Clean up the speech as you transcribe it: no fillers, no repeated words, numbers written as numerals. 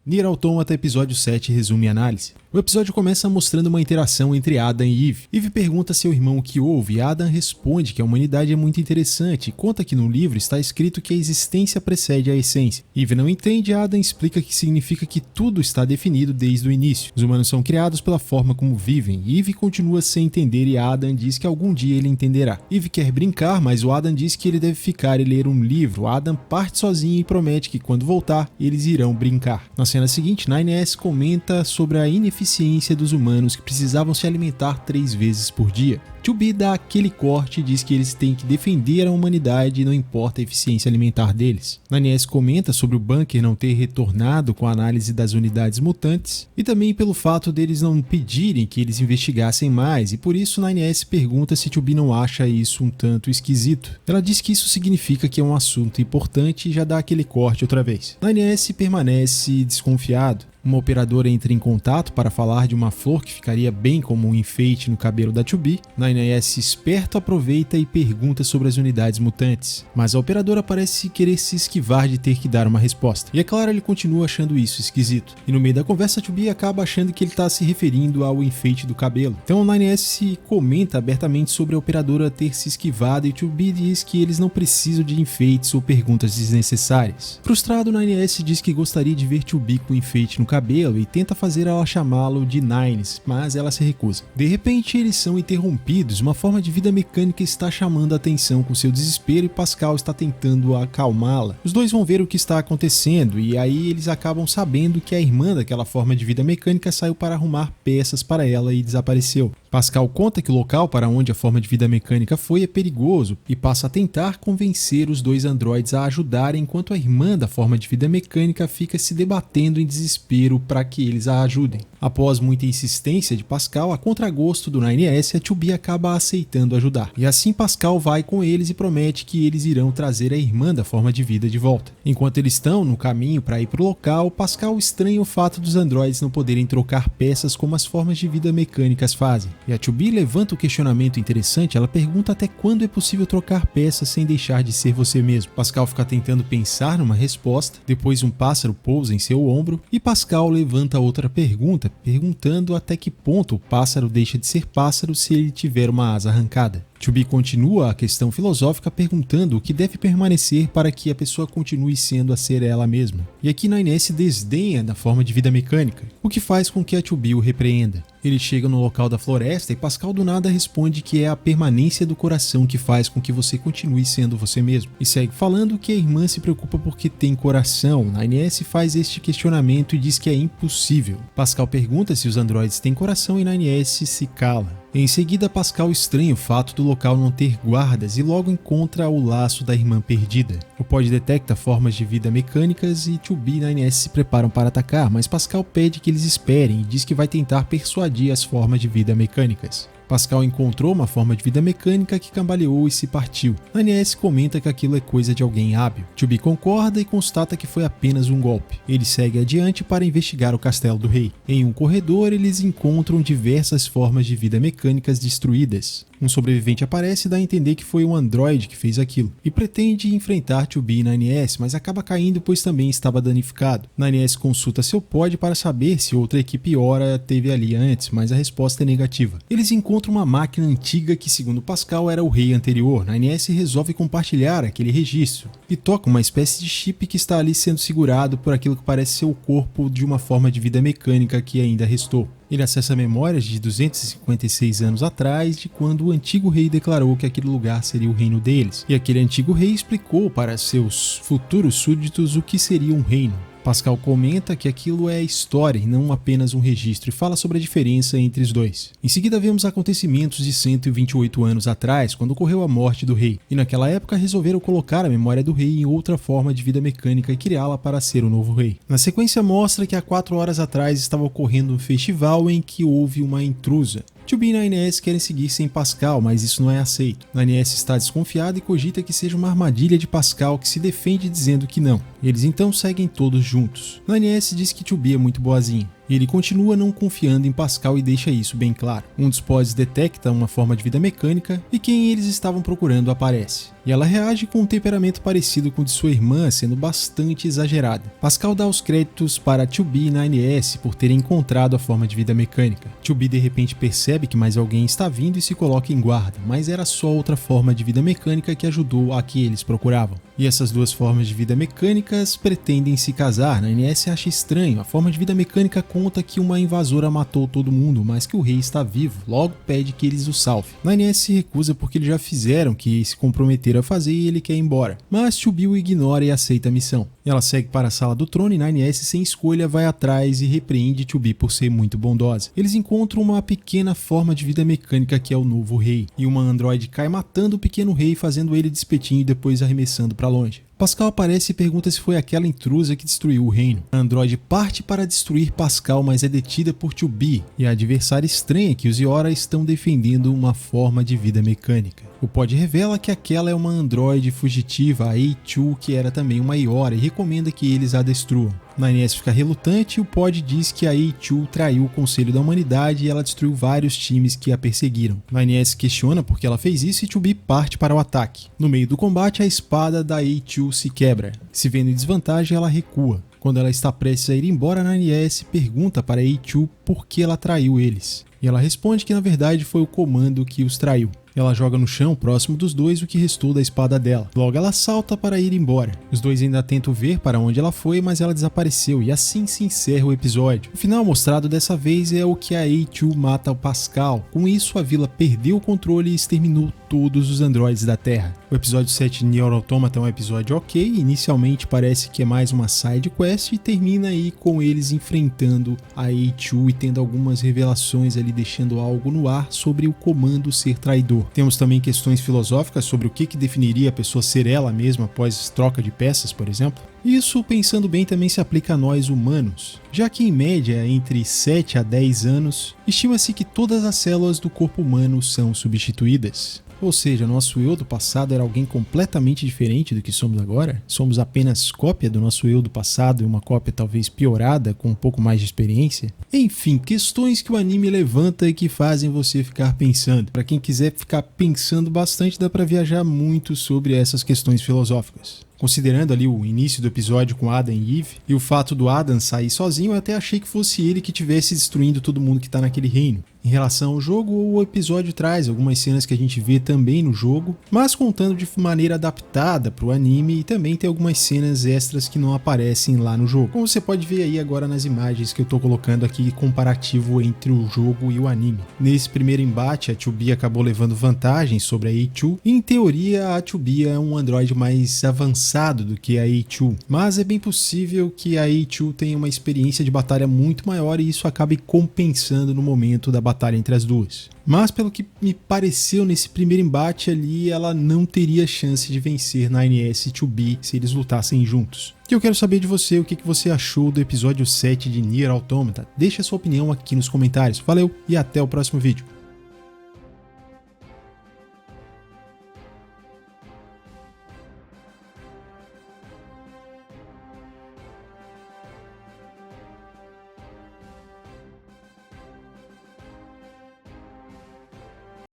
Nier Automata Episódio 7 Resumo e Análise. O episódio começa mostrando uma interação entre Adam e Eve. Eve pergunta a seu irmão o que houve e Adam responde que a humanidade é muito interessante e conta que no livro está escrito que a existência precede a essência. Eve não entende e Adam explica que significa que tudo está definido desde o início. Os humanos são criados pela forma como vivem. Eve continua sem entender e Adam diz que algum dia ele entenderá. Eve quer brincar, mas o Adam diz que ele deve ficar e ler um livro. Adam parte sozinho e promete que quando voltar, eles irão brincar. Na cena seguinte, 9S comenta sobre a ineficiência dos humanos que precisavam se alimentar 3 vezes por dia. 2B dá aquele corte e diz que eles têm que defender a humanidade e não importa a eficiência alimentar deles. 9S comenta sobre o bunker não ter retornado com a análise das unidades mutantes e também pelo fato deles não pedirem que eles investigassem mais e por isso 9S pergunta se 2B não acha isso um tanto esquisito. Ela diz que isso significa que é um assunto importante e já dá aquele corte outra vez. 9S permanece desconfiado. Uma operadora entra em contato para falar de uma flor que ficaria bem como um enfeite no cabelo da 2B. 9S esperto aproveita e pergunta sobre as unidades mutantes, mas a operadora parece querer se esquivar de ter que dar uma resposta. E é claro, ele continua achando isso esquisito. E no meio da conversa, 2B acaba achando que ele está se referindo ao enfeite do cabelo. Então 9S comenta abertamente sobre a operadora ter se esquivado e 2B diz que eles não precisam de enfeites ou perguntas desnecessárias. Frustrado, 9S diz que gostaria de ver 2B com enfeite no cabelo e tenta fazer ela chamá-lo de Nines, mas ela se recusa. De repente eles são interrompidos, uma forma de vida mecânica está chamando a atenção com seu desespero e Pascal está tentando acalmá-la. Os dois vão ver o que está acontecendo e aí eles acabam sabendo que a irmã daquela forma de vida mecânica saiu para arrumar peças para ela e desapareceu. Pascal conta que o local para onde a forma de vida mecânica foi é perigoso e passa a tentar convencer os dois androides a ajudarem enquanto a irmã da forma de vida mecânica fica se debatendo em desespero para que eles a ajudem. Após muita insistência de Pascal, a contragosto do 9S, a 2B acaba aceitando ajudar. E assim Pascal vai com eles e promete que eles irão trazer a irmã da forma de vida de volta. Enquanto eles estão no caminho para ir para o local, Pascal estranha o fato dos androides não poderem trocar peças como as formas de vida mecânicas fazem. E a 2B levanta o questionamento interessante, ela pergunta até quando é possível trocar peças sem deixar de ser você mesmo. Pascal fica tentando pensar numa resposta, depois um pássaro pousa em seu ombro e Pascal levanta outra pergunta, perguntando até que ponto o pássaro deixa de ser pássaro se ele tiver uma asa arrancada. 2B continua a questão filosófica perguntando o que deve permanecer para que a pessoa continue sendo a ser ela mesma. E aqui 9S desdenha da forma de vida mecânica, o que faz com que a 2B o repreenda. Ele chega no local da floresta e Pascal do nada responde que é a permanência do coração que faz com que você continue sendo você mesmo. E segue falando que a irmã se preocupa porque tem coração. 9S faz este questionamento e diz que é impossível. Pascal pergunta se os androides têm coração e 9S se cala. Em seguida, Pascal estranha o fato do local não ter guardas e logo encontra o laço da irmã perdida. O pod detecta formas de vida mecânicas e 2B e 9S se preparam para atacar, mas Pascal pede que eles esperem e diz que vai tentar persuadir as formas de vida mecânicas. Pascal encontrou uma forma de vida mecânica que cambaleou e se partiu. 9S comenta que aquilo é coisa de alguém hábil. 2B concorda e constata que foi apenas um golpe. Ele segue adiante para investigar o castelo do rei. Em um corredor, eles encontram diversas formas de vida mecânicas destruídas. Um sobrevivente aparece e dá a entender que foi um androide que fez aquilo, e pretende enfrentar 2B e 9S, mas acaba caindo pois também estava danificado. 9S consulta seu pod para saber se outra equipe Ora teve ali antes, mas a resposta é negativa. Eles encontram uma máquina antiga que, segundo Pascal, era o rei anterior. 9S resolve compartilhar aquele registro, e toca uma espécie de chip que está ali sendo segurado por aquilo que parece ser o corpo de uma forma de vida mecânica que ainda restou. Ele acessa memórias de 256 anos atrás, de quando o antigo rei declarou que aquele lugar seria o reino deles, e aquele antigo rei explicou para seus futuros súditos o que seria um reino. Pascal comenta que aquilo é história e não apenas um registro e fala sobre a diferença entre os dois. Em seguida vemos acontecimentos de 128 anos atrás, quando ocorreu a morte do rei, e naquela época resolveram colocar a memória do rei em outra forma de vida mecânica e criá-la para ser o novo rei. Na sequência mostra que há 4 horas atrás estava ocorrendo um festival em que houve uma intrusa. 2B e 9S querem seguir sem Pascal, mas isso não é aceito. 9S está desconfiado e cogita que seja uma armadilha de Pascal que se defende dizendo que não. Eles então seguem todos juntos. 9S diz que 2B é muito boazinha. Ele continua não confiando em Pascal e deixa isso bem claro. Um dos pods detecta uma forma de vida mecânica e quem eles estavam procurando aparece. E ela reage com um temperamento parecido com o de sua irmã, sendo bastante exagerada. Pascal dá os créditos para 2B e 9S por terem encontrado a forma de vida mecânica. 2B de repente percebe que mais alguém está vindo e se coloca em guarda, mas era só outra forma de vida mecânica que ajudou a que eles procuravam. E essas duas formas de vida mecânicas pretendem se casar. 9S acha estranho, a forma de vida mecânica conta que uma invasora matou todo mundo, mas que o rei está vivo, logo pede que eles o salvem. 9S se recusa porque eles já fizeram o que se comprometeram a fazer e ele quer ir embora, mas 2B o ignora e aceita a missão. Ela segue para a sala do trono e 9S sem escolha vai atrás e repreende 2B por ser muito bondosa. Eles encontram uma pequena forma de vida mecânica que é o novo rei, e uma androide cai matando o pequeno rei, fazendo ele de espetinho e depois arremessando para longe. Pascal aparece e pergunta se foi aquela intrusa que destruiu o reino. A androide parte para destruir Pascal, mas é detida por 2B, e a adversária estranha que os Iora estão defendendo uma forma de vida mecânica. O pod revela que aquela é uma androide fugitiva, a A2, que era também uma Iora, e recomenda que eles a destruam. 9S fica relutante e o pod diz que a A2 traiu o Conselho da Humanidade e ela destruiu vários times que a perseguiram. 9S questiona por que ela fez isso e 2B parte para o ataque. No meio do combate, a espada da A2 se quebra. Se vendo em desvantagem, ela recua. Quando ela está prestes a ir embora, 9S pergunta para a A2 por que ela traiu eles. E ela responde que na verdade foi o comando que os traiu. Ela joga no chão, próximo dos dois, o que restou da espada dela. Logo ela salta para ir embora. Os dois ainda tentam ver para onde ela foi, mas ela desapareceu e assim se encerra o episódio. O final mostrado dessa vez é o que a A2 mata o Pascal. Com isso, a vila perdeu o controle e exterminou todos os androides da Terra. O episódio 7 de Nier Automata é um episódio ok, inicialmente parece que é mais uma side quest e termina aí com eles enfrentando a A2 e tendo algumas revelações ali, deixando algo no ar sobre o comando ser traidor. Temos também questões filosóficas sobre o que definiria a pessoa ser ela mesma após troca de peças, por exemplo. Isso, pensando bem, também se aplica a nós humanos, já que em média, entre 7 a 10 anos, estima-se que todas as células do corpo humano são substituídas. Ou seja, nosso eu do passado era alguém completamente diferente do que somos agora? Somos apenas cópia do nosso eu do passado e uma cópia talvez piorada, com um pouco mais de experiência? Enfim, questões que o anime levanta e que fazem você ficar pensando. Para quem quiser ficar pensando bastante, dá para viajar muito sobre essas questões filosóficas. Considerando ali o início do episódio com Adam e Eve, e o fato do Adam sair sozinho, eu até achei que fosse ele que estivesse destruindo todo mundo que está naquele reino. Em relação ao jogo, o episódio traz algumas cenas que a gente vê também no jogo, mas contando de maneira adaptada para o anime, e também tem algumas cenas extras que não aparecem lá no jogo. Como você pode ver aí agora nas imagens que eu estou colocando aqui, comparativo entre o jogo e o anime. Nesse primeiro embate, a 2B acabou levando vantagem sobre a A2, e em teoria a 2B é um androide mais avançado do que a A2, mas é bem possível que a A2 tenha uma experiência de batalha muito maior e isso acabe compensando no momento da batalha entre as duas. Mas pelo que me pareceu nesse primeiro embate ali, ela não teria chance de vencer 9S e 2B se eles lutassem juntos. E eu quero saber de você o que você achou do episódio 7 de Nier Automata. Deixe a sua opinião aqui nos comentários. Valeu e até o próximo vídeo.